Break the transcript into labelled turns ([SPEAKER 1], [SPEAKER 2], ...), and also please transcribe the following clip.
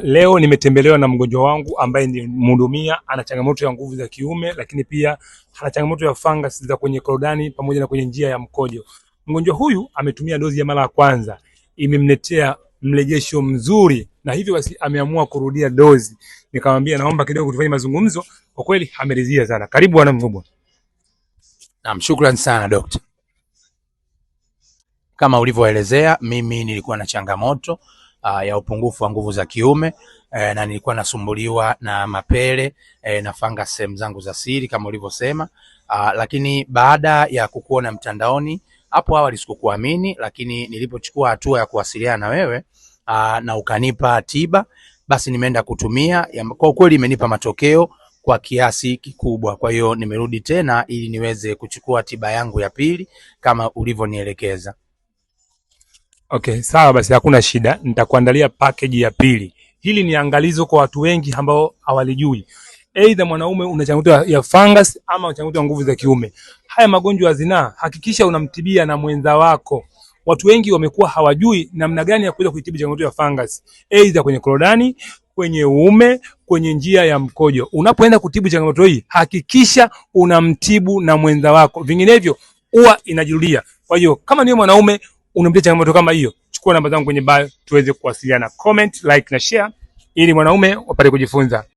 [SPEAKER 1] Leo nimetembelewa na mgonjwa wangu ambaye ni mhudumia, ana changamoto ya nguvu za kiume, lakini pia ana changamoto ya fungus za kwenye korodani pamoja na kwenye njia ya mkojo. Mgonjwa huyu ametumia dozi ya mara ya kwanza, imemletea mrejesho mzuri na hivyo basi ameamua kurudia dozi. Nikamwambia naomba kidogo tufanye mazungumzo, kwa kweli ameridhia sana. Karibu bwana mkubwa.
[SPEAKER 2] Naam, shukrani sana dokta. Kama ulivyoelezea, mimi nilikuwa na changamoto ya upungufu wa nguvu za kiume na nilikuwa nasumbuliwa na mapele na fungus sehemu zangu za siri kama ulivyosema, lakini baada ya kukuona mtandaoni hapo awali sikukuamini, lakini nilipochukua hatua ya kuwasiliana na wewe na ukanipa tiba, basi nimeenda kutumia. Kwa kweli imenipa matokeo kwa kiasi kikubwa. Kwa hiyo nimerudi tena ili niweze kuchukua tiba yangu ya pili kama ulivyonielekeza.
[SPEAKER 1] Okay, sawa basi hakuna shida. Nitakuandalia package ya pili. Hili ni angalizo kwa watu wengi ambao hawalijui. Aidha mwanaume una changamoto ya fungus ama changamoto ya nguvu za kiume. Haya magonjwa ya zinaa hakikisha unamtibia na mwenza wako. Watu wengi wamekuwa hawajui namna gani ya kuweza kuitibu changamoto ya fungus. Aidha kwenye korodani, kwenye uume, kwenye njia ya mkojo. Unapoenda kutibu changamoto hii, hakikisha unamtibu na mwenza wako. Vinginevyo huwa inajirudia. Kwa hiyo kama ni mwanaume unampata changamoto kama hiyo, chukua namba zangu kwenye bio tuweze kuwasiliana. Comment, like na share ili mwanaume wapate kujifunza.